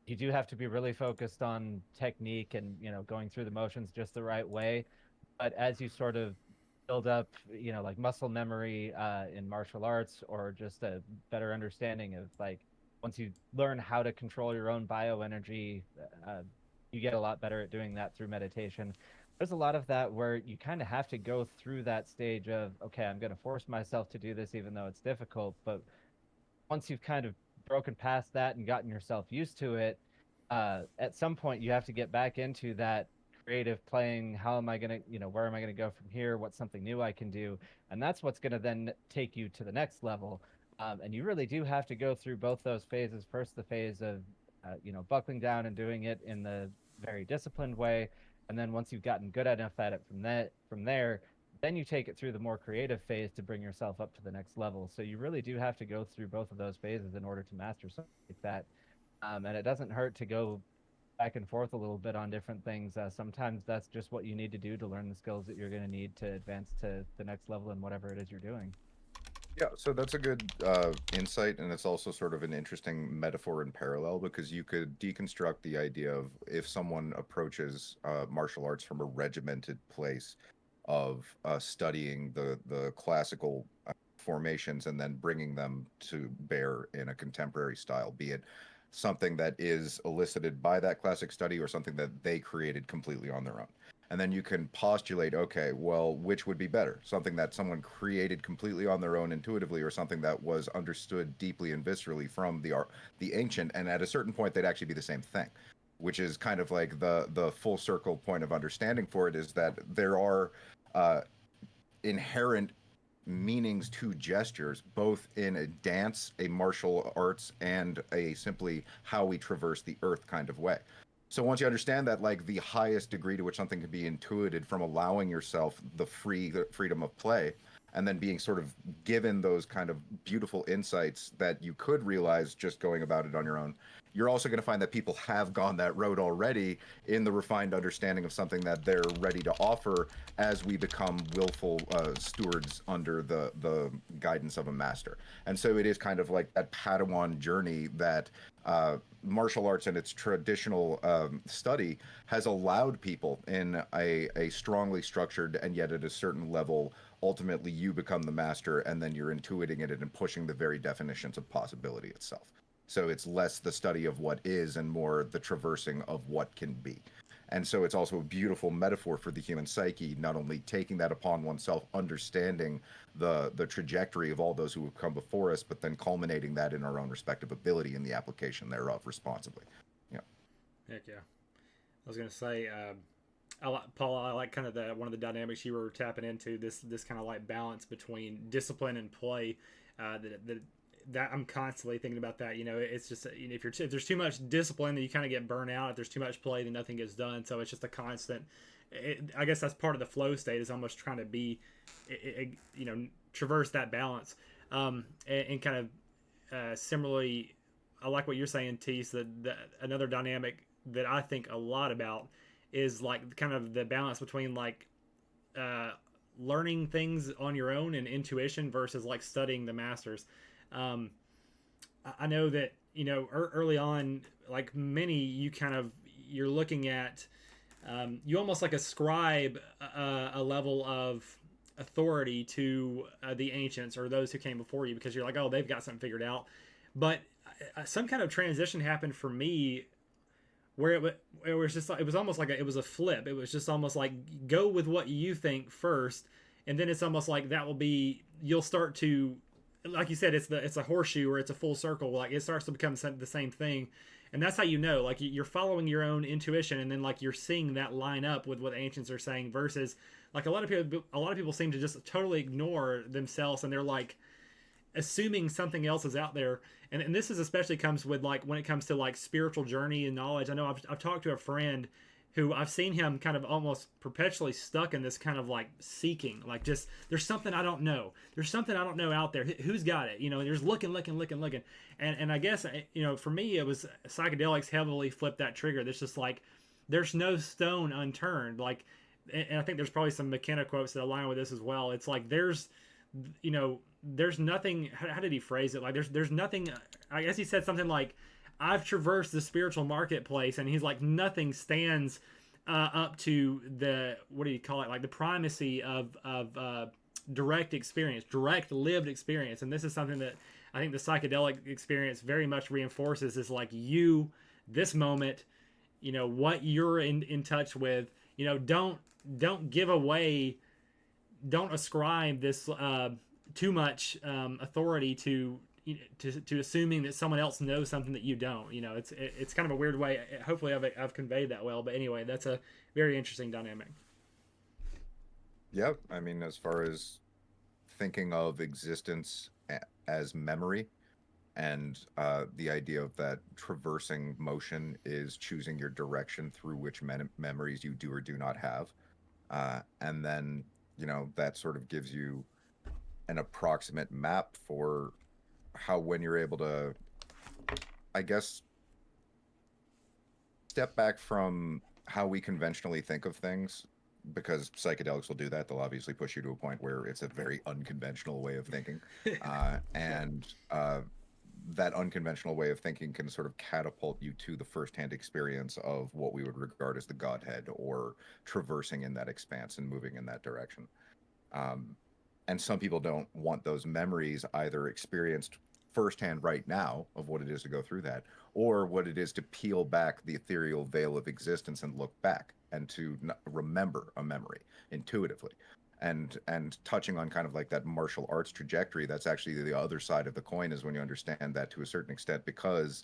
you do have to be really focused on technique and going through the motions just the right way. But as you sort of build up, like muscle memory in martial arts, or just a better understanding of like once you learn how to control your own bioenergy, uh, you get a lot better at doing that through meditation. There's a lot of that where you kind of have to go through that stage of, okay, I'm going to force myself to do this even though it's difficult. But once you've kind of broken past that and gotten yourself used to it, at some point you have to get back into that creative playing. How am I going to, where am I going to go from here? What's something new I can do? And that's what's going to then take you to the next level. And you really do have to go through both those phases. First, the phase of, buckling down and doing it in the very disciplined way. And then once you've gotten good enough at it from there, then you take it through the more creative phase to bring yourself up to the next level. So you really do have to go through both of those phases in order to master something like that. And it doesn't hurt to go back and forth a little bit on different things. Sometimes that's just what you need to do to learn the skills that you're going to need to advance to the next level in whatever it is you're doing. Yeah, so that's a good insight, and it's also sort of an interesting metaphor and parallel, because you could deconstruct the idea of if someone approaches martial arts from a regimented place of studying the classical formations and then bringing them to bear in a contemporary style, be it something that is elicited by that classic study or something that they created completely on their own. And then you can postulate, okay, well, which would be better? Something that someone created completely on their own intuitively, or something that was understood deeply and viscerally from the ancient, and at a certain point they'd actually be the same thing, which is kind of like the full circle point of understanding for it, is that there are inherent meanings to gestures, both in a dance, a martial arts, and a simply how we traverse the earth kind of way. So once you understand that, like, the highest degree to which something can be intuited from allowing yourself the freedom of play, and then being sort of given those kind of beautiful insights that you could realize just going about it on your own, you're also going to find that people have gone that road already in the refined understanding of something that they're ready to offer as we become willful stewards under the guidance of a master. And so it is kind of like that Padawan journey that martial arts and its traditional study has allowed people in a strongly structured, and yet at a certain level, ultimately you become the master, and then you're intuiting it and pushing the very definitions of possibility itself. So it's less the study of what is and more the traversing of what can be. And so it's also a beautiful metaphor for the human psyche, not only taking that upon oneself, understanding the trajectory of all those who have come before us, but then culminating that in our own respective ability in the application thereof responsibly. Yeah. Heck yeah. I was gonna say, Paul, I like kind of one of the dynamics you were tapping into, this kind of like balance between discipline and play. That I'm constantly thinking about that. It's just, if there's too much discipline, then you kind of get burnt out. If there's too much play, then nothing gets done. So it's just a constant. I guess that's part of the flow state, is almost trying to be, traverse that balance. And kind of similarly, I like what you're saying, Tease. That another dynamic that I think a lot about is like kind of the balance between like learning things on your own and intuition versus like studying the masters. I know that early on, like many, you're looking at, you almost like ascribe a level of authority to the ancients or those who came before you, because you're like, oh, they've got something figured out. But some kind of transition happened for me where it was just like, it was almost like it was a flip. It was just almost like, go with what you think first, and then it's almost like you'll start to, like you said, it's a horseshoe, or it's a full circle. Like it starts to become the same thing, and that's how like you're following your own intuition, and then like you're seeing that line up with what ancients are saying. Versus like a lot of people seem to just totally ignore themselves, and they're like assuming something else is out there. And this is especially comes with like when it comes to like spiritual journey and knowledge. I know I've talked to a friend who I've seen him kind of almost perpetually stuck in this kind of like seeking, like just there's something I don't know. There's something I don't know out there. Who's got it? There's looking. And I guess, for me, it was psychedelics heavily flipped that trigger. There's just like, there's no stone unturned. Like, and I think there's probably some McKenna quotes that align with this as well. It's like, there's nothing, how did he phrase it? Like there's nothing, I guess he said something like, I've traversed the spiritual marketplace, and he's like, nothing stands up to the, what do you call it? Like the primacy of direct experience, direct lived experience. And this is something that I think the psychedelic experience very much reinforces, is like this moment, what you're in touch with, don't give away, don't ascribe this too much authority to assuming that someone else knows something that you don't. It's kind of a weird way. Hopefully I've conveyed that well, but anyway, that's a very interesting dynamic. Yeah, I mean, as far as thinking of existence as memory, and the idea of that traversing motion is choosing your direction through which memories you do or do not have, and then that sort of gives you an approximate map for how, when you're able to, I guess, step back from how we conventionally think of things, because psychedelics will do that. They'll obviously push you to a point where it's a very unconventional way of thinking. And that unconventional way of thinking can sort of catapult you to the firsthand experience of what we would regard as the Godhead, or traversing in that expanse and moving in that direction. And some people don't want those memories either experienced firsthand right now of what it is to go through that, or what it is to peel back the ethereal veil of existence and look back and to remember a memory intuitively. And touching on kind of like that martial arts trajectory, that's actually the other side of the coin, is when you understand that to a certain extent, because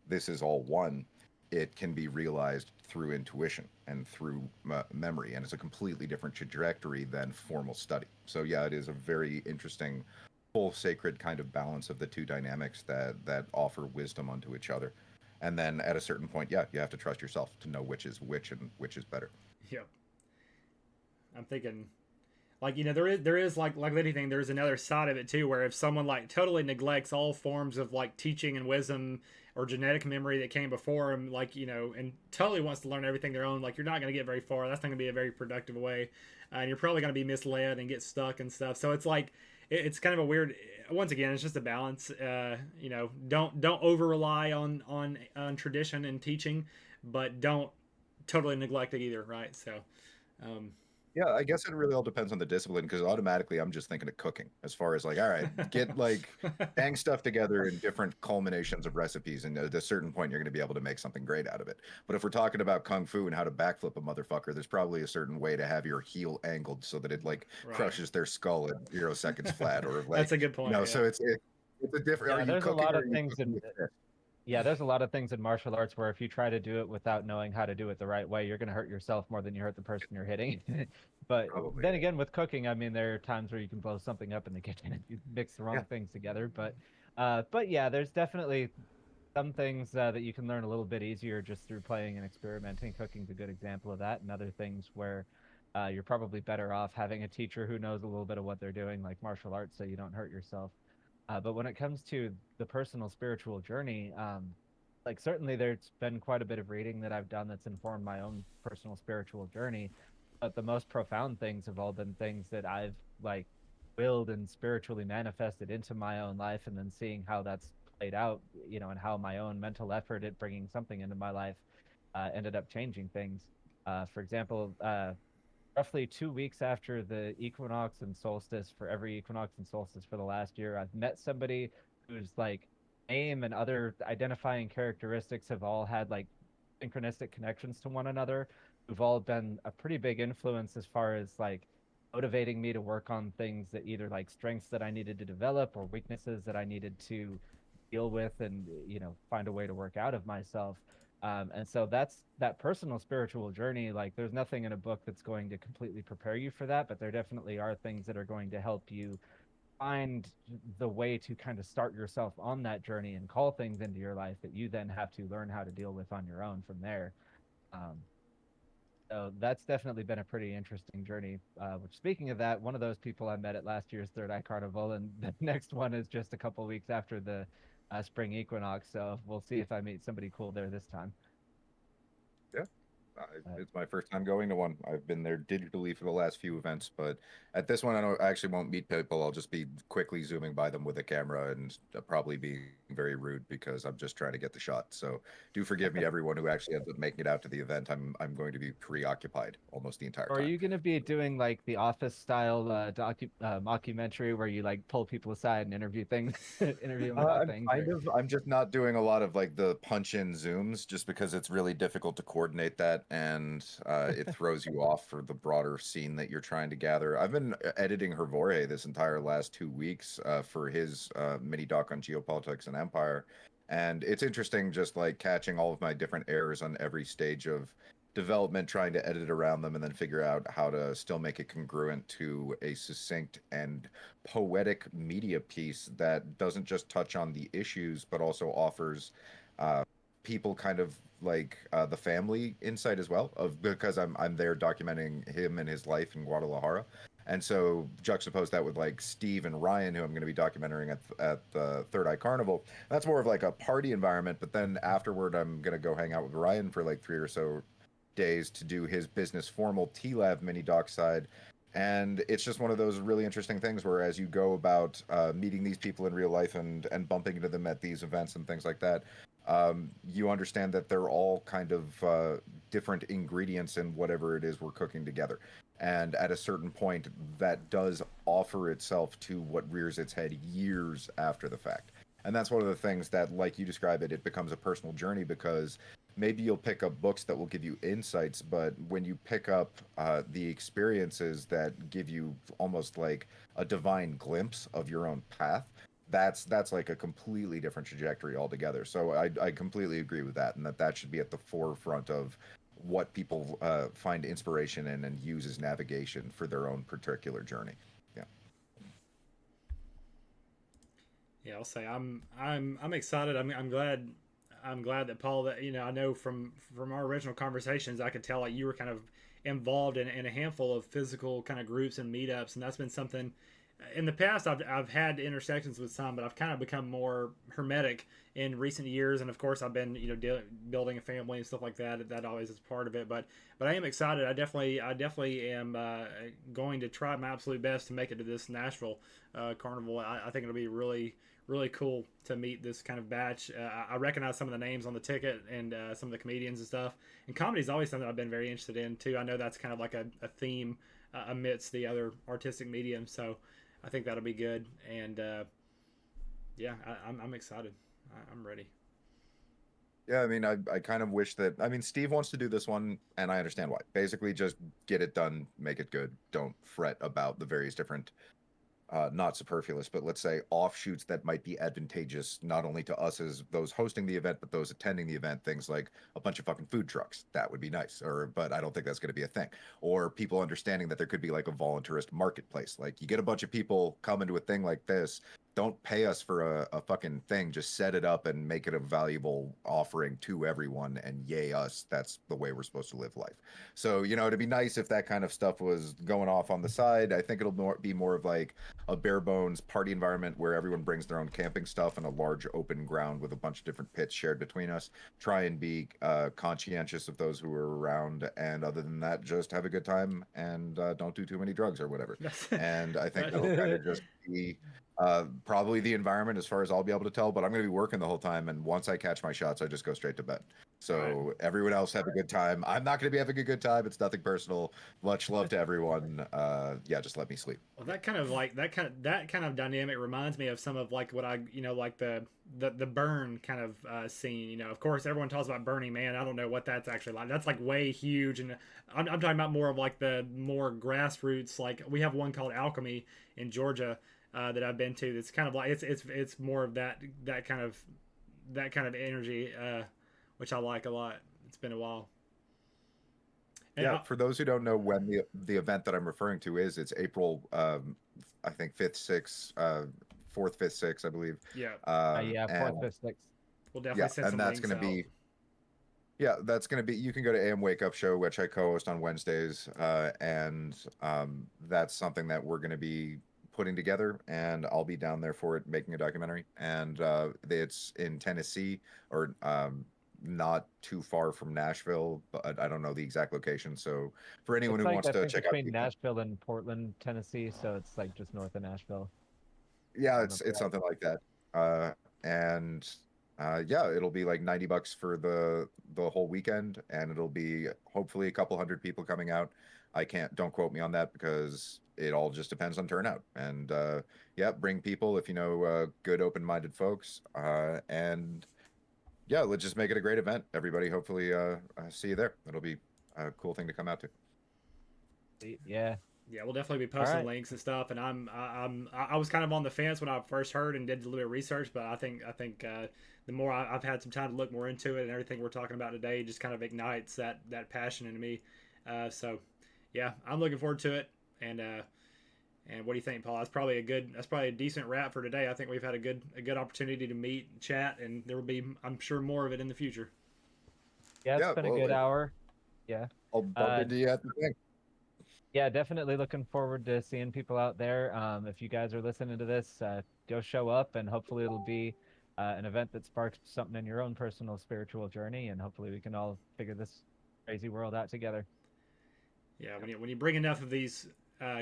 this is all one, it can be realized through intuition and through memory, and it's a completely different trajectory than formal study. So yeah, it is a very interesting full sacred kind of balance of the two dynamics that offer wisdom unto each other. And then at a certain point, yeah, you have to trust yourself to know which is which and which is better. Yep. I'm thinking, like, there is like with anything, there's another side of it too, where if someone like totally neglects all forms of like teaching and wisdom or genetic memory that came before him, like, and totally wants to learn everything their own, like, you're not going to get very far. That's not going to be a very productive way, and you're probably going to be misled and get stuck and stuff. So it's like, it's kind of a weird, once again, it's just a balance. Don't over rely on tradition and teaching, but don't totally neglect it either, right? So um, Yeah, I guess it really all depends on the discipline, because automatically I'm just thinking of cooking as far as like, all right, get like bang stuff together in different culminations of recipes, and at a certain point you're going to be able to make something great out of it. But if we're talking about kung fu and how to backflip a motherfucker, there's probably a certain way to have your heel angled so that it like right. crushes their skull in 0 seconds flat, or like That's a good point. Yeah. So it's a different. Yeah, Are you there's a cooking lot or of are you things cooking in with fish? yeah, there's a lot of things in martial arts where if you try to do it without knowing how to do it the right way, you're going to hurt yourself more than you hurt the person you're hitting. But Probably. then again, with cooking, I mean, there are times where you can blow something up in the kitchen if you mix the wrong Yeah. things together. But yeah, there's definitely some things that you can learn a little bit easier just through playing and experimenting. Cooking's a good example of that, and other things where you're probably better off having a teacher who knows a little bit of what they're doing, like martial arts, so you don't hurt yourself. But when it comes to the personal spiritual journey, like certainly there's been quite a bit of reading that I've done that's informed my own personal spiritual journey. But the most profound things have all been things that I've like willed and spiritually manifested into my own life, and then seeing how that's played out, and how my own mental effort at bringing something into my life ended up changing things. For example, roughly 2 weeks after the equinox and solstice, for every equinox and solstice for the last year, I've met somebody whose like name and other identifying characteristics have all had like synchronistic connections to one another, who've all been a pretty big influence as far as like motivating me to work on things that either like strengths that I needed to develop or weaknesses that I needed to deal with and find a way to work out of myself. And so that's that personal spiritual journey. Like, there's nothing in a book that's going to completely prepare you for that, but there definitely are things that are going to help you find the way to kind of start yourself on that journey and call things into your life that you then have to learn how to deal with on your own from there. Um, so that's definitely been a pretty interesting journey. Which, speaking of that, one of those people I met at last year's Third Eye Carnival, and the next one is just a couple weeks after the spring equinox. So we'll see if I meet somebody cool there this time. Yeah. It's my first time going to one. I've been there digitally for the last few events, but at this one, I actually won't meet people. I'll just be quickly zooming by them with a camera and probably being very rude because I'm just trying to get the shot. So do forgive me, everyone who actually ends up making it out to the event. I'm going to be preoccupied almost the entire Or are time. you going to be doing like the Office style mockumentary where you like pull people aside and interview them about things? I'm just not doing a lot of like the punch-in zooms, just because it's really difficult to coordinate that, and it throws you off for the broader scene that you're trying to gather. I've been editing Hervore this entire last 2 weeks for his mini doc on geopolitics and empire, and it's interesting just like catching all of my different errors on every stage of development, trying to edit around them, and then figure out how to still make it congruent to a succinct and poetic media piece that doesn't just touch on the issues, but also offers people kind of like the family insight as well, of because I'm there documenting him and his life in Guadalajara. And so juxtapose that with like Steve and Ryan, who I'm going to be documenting at the Third Eye Carnival. That's more of like a party environment. But then afterward, I'm going to go hang out with Ryan for like 3 or so days to do his business formal T-Lab mini dockside. And it's just one of those really interesting things where as you go about meeting these people in real life and bumping into them at these events and things like that, you understand that they're all kind of different ingredients in whatever it is we're cooking together. And at a certain point, that does offer itself to what rears its head years after the fact. And that's one of the things that, like you describe it, it becomes a personal journey, because maybe you'll pick up books that will give you insights, but when you pick up the experiences that give you almost like a divine glimpse of your own path, that's like a completely different trajectory altogether. So I completely agree with that, and that should be at the forefront of what people find inspiration in and use as navigation for their own particular journey. Yeah. Yeah, I'll say I'm excited. I'm glad that Paul, that I know from our original conversations, I could tell like you were kind of involved in a handful of physical kind of groups and meetups, and that's been something in the past. I've had intersections with some, but I've kind of become more hermetic in recent years. And of course, I've been building a family and stuff like that. That always is part of it. But I am excited. I definitely am going to try my absolute best to make it to this Nashville carnival. I think it'll be really cool to meet this kind of batch. I recognize some of the names on the ticket and some of the comedians and stuff. And comedy is always something I've been very interested in too. I know that's kind of like a theme amidst the other artistic mediums. So I think that'll be good. And yeah, I'm excited. I'm ready. Yeah, I mean, I kind of wish that. I mean, Steve wants to do this one, and I understand why. Basically, just get it done, make it good. Don't fret about the various different, not superfluous, but let's say offshoots that might be advantageous not only to us as those hosting the event, but those attending the event. Things like a bunch of fucking food trucks. That would be nice. But I don't think that's going to be a thing. Or people understanding that there could be like a voluntarist marketplace. Like you get a bunch of people coming to a thing like this. Don't pay us for a fucking thing. Just set it up and make it a valuable offering to everyone. And yay us. That's the way we're supposed to live life. So, it'd be nice if that kind of stuff was going off on the side. I think it'll be more of like a bare bones party environment where everyone brings their own camping stuff and a large open ground with a bunch of different pits shared between us. Try and be conscientious of those who are around. And other than that, just have a good time and don't do too many drugs or whatever. And I think that'll kind of just be probably the environment as far as I'll be able to tell, but I'm going to be working the whole time. And once I catch my shots, I just go straight to bed. So everyone else have a good time. I'm not going to be having a good time. It's nothing personal. Much love to everyone. Yeah, just let me sleep. Well, that kind of dynamic reminds me of some of like what I like the burn kind of scene. Of course, everyone talks about Burning Man. I don't know what that's actually like. That's like way huge, and I'm talking about more of like the more grassroots. Like we have one called Alchemy in Georgia that I've been to. That's kind of like it's more of that kind of energy, which I like a lot. It's been a while. And yeah, for those who don't know when the event that I'm referring to is, it's April, I think 5th, 6th, 4th, 5th, 6th, I believe. Yeah. Yeah, 4th, 5th, 6th. We'll definitely send some links out. That's going to be, you can go to AM Wake Up Show, which I co-host on Wednesdays, and that's something that we're going to be putting together, and I'll be down there for it, making a documentary, and it's in Tennessee, or not too far from Nashville, but I don't know the exact location. So for anyone who wants to check out between Nashville and Portland, Tennessee, so it's like just north of Nashville. Yeah, it's something like that. And yeah, it'll be like $90 for the whole weekend, and it'll be hopefully a couple hundred people coming out. Don't quote me on that, because it all just depends on turnout. And yeah, bring people if you know good open-minded folks, and yeah, let's just make it a great event. Everybody, hopefully see you there. It'll be a cool thing to come out to. Yeah. Yeah, we'll definitely be posting links and stuff. And I was kind of on the fence when I first heard and did a little bit of research, but I think the more I've had some time to look more into it, and everything we're talking about today just kind of ignites that passion in me. So yeah, I'm looking forward to it. And what do you think, Paul? That's probably a decent wrap for today. I think we've had a good opportunity to meet and chat, and there will be, I'm sure, more of it in the future. Yeah, it's been a good hour. Yeah. I'll bump into you at the thing. Yeah, definitely looking forward to seeing people out there. If you guys are listening to this, go show up, and hopefully it'll be an event that sparks something in your own personal spiritual journey, and hopefully we can all figure this crazy world out together. Yeah, when you bring enough of these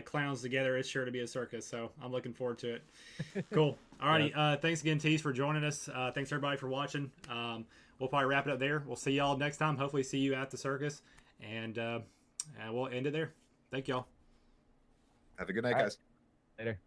clowns together, it's sure to be a circus. So I'm looking forward to it. Cool. Alrighty. Yeah. Thanks again, Teace, for joining us. Thanks everybody for watching. We'll probably wrap it up there. We'll see y'all next time. Hopefully see you at the circus, and we'll end it there. Thank y'all. Have a good night, guys. Later.